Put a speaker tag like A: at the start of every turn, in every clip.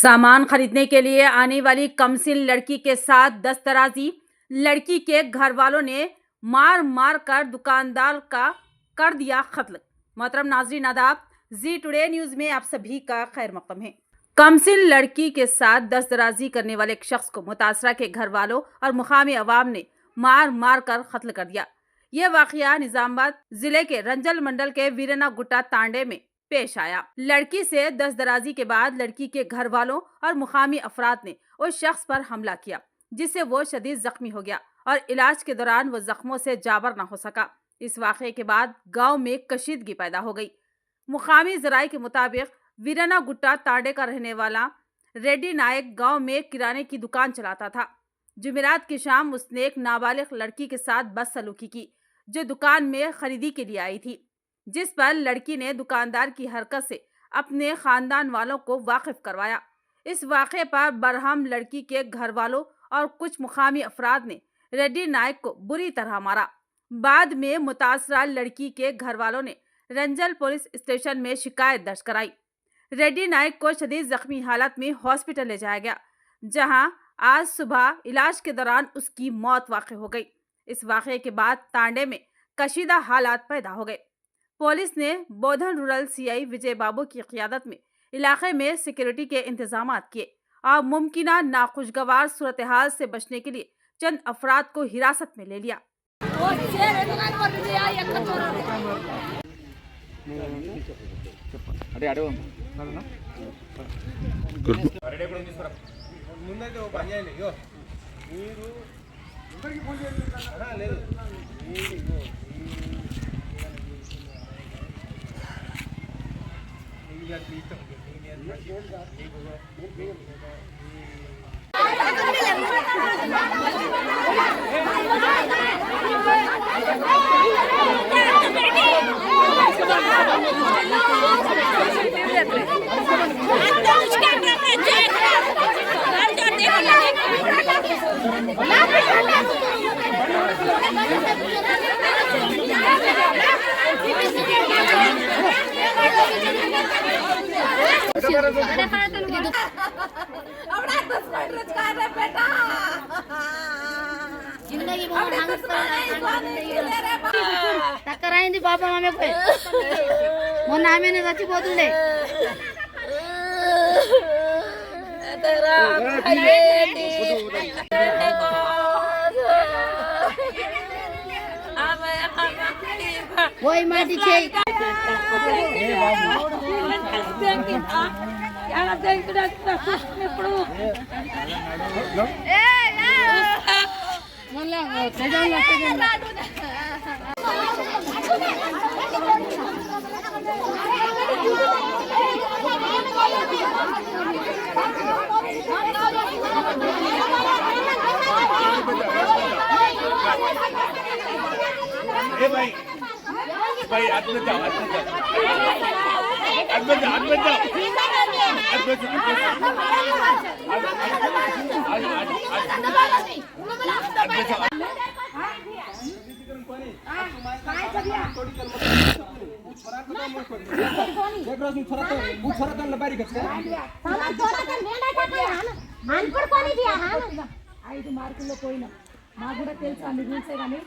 A: सामान खरीदने के लिए आने वाली कमसिन लड़की के साथ दस्तराजी। लड़की के घर वालों ने मार मार कर दुकानदार का कर दिया कत्ल। मोहतरम नाजरीन आदाब, जी टुडे न्यूज में आप सभी का खैर मकदम है। कमसिन लड़की के साथ दस्तराजी करने वाले एक शख्स को मुतासरा के घर वालों और मुकामी अवाम ने मार मार कर कत्ल कर दिया। यह वाकया निजामाबाद जिले के रंजल मंडल के वीरना गुट्टा तांडे में पेश आया। लड़की से दस्तराजी के बाद लड़की के घर वालों और मुकामी अफराद ने उस शख्स पर हमला किया, जिससे वो शदीद जख्मी हो गया और इलाज के दौरान वो जख्मों से जाबर न हो सका। इस वाक़े के बाद गांव में कशीदगी पैदा हो गई। मुकामी जराये के मुताबिक वीरना गुट्टा तांडे का रहने वाला रेड्डी नायक गांव में किराने की दुकान चलाता था। जुमेरात की शाम उसने एक नाबालिग लड़की के साथ बदसलूकी की, जो दुकान में खरीदी के लिए आई थी, जिस पर लड़की ने दुकानदार की हरकत से अपने खानदान वालों को वाकिफ करवाया। इस वाक़े पर बरहम लड़की के घर वालों और कुछ मुकामी अफराद ने रेड्डी नायक को बुरी तरह मारा। बाद में मुतासरा लड़की के घर वालों ने रंजल पुलिस स्टेशन में शिकायत दर्ज कराई। रेड्डी नायक को शदीद जख्मी हालत में हॉस्पिटल ले जाया गया, जहां आज सुबह इलाज के दौरान उसकी मौत वाक़ हो गई। इस वाक़े के बाद तांडे में कशीदा हालात पैदा हो गए। पुलिस ने बोधन रूरल सीआई विजय बाबू की क़ियादत में इलाके में सिक्योरिटी के इंतजाम किए और मुमकिना नाखुशगवार सूरत हाल से बचने के लिए चंद अफराद को हिरासत में ले लिया।
B: टक्कर आई पापा मामे को మొన్న ఆమెనే చచ్చిపోతుండే ఓయ్ మాటి చేయి
C: भाई आदमी जाओ
B: ఐదు మార్కుల్లో పోయినా నాకు కూడా తెలుసు అన్ని రూల్సే కానీ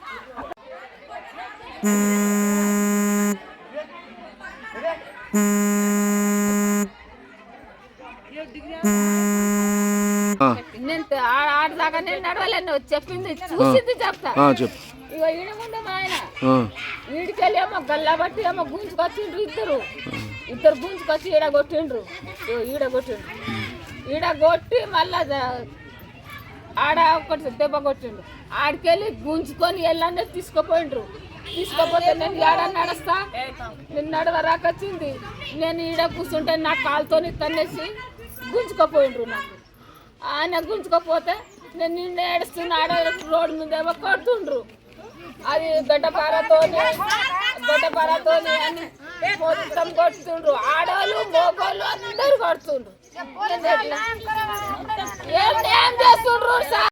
B: నేను ఆడదాకా నేను నడవలేను, చెప్పింది చూసింది చెప్తా. ఇగో ఈడ ముందు మా ఆయన ఈడికెళ్ళి ఏమో గల్లా బట్టి ఏమో గుంజుకొచ్చిండ్రు, ఇద్దరు గుంజుకొచ్చి ఈడ కొట్టిండ్రు. ఈడ కొట్టి మళ్ళా ఆడ ఒకటి దెబ్బ కొట్టిండు. ఆడికెళ్ళి గుంజుకొని వెళ్ళండి తీసుకుపోతే నేను ఏడ నడుస్తా, నేను నడవరాకొచ్చింది. నేను ఈడ కూర్చుంటే నా కాలుతోని తన్నేసి గుంజుకపోయిండ్రు. నాకు ఆయన గుంజుకపోతే నేను నిన్న ఏడుస్తున్నా. ఆడ రోడ్డు మీద ఏమో కొడుతుండ్రు. అది గడ్డపారతోని అని మొత్తం కొడుతుండ్రు. ఆడవాళ్ళు మోగోళ్ళు అందరు కొడుతుండ్రు. ఏం చేస్తుండ్రు సార్?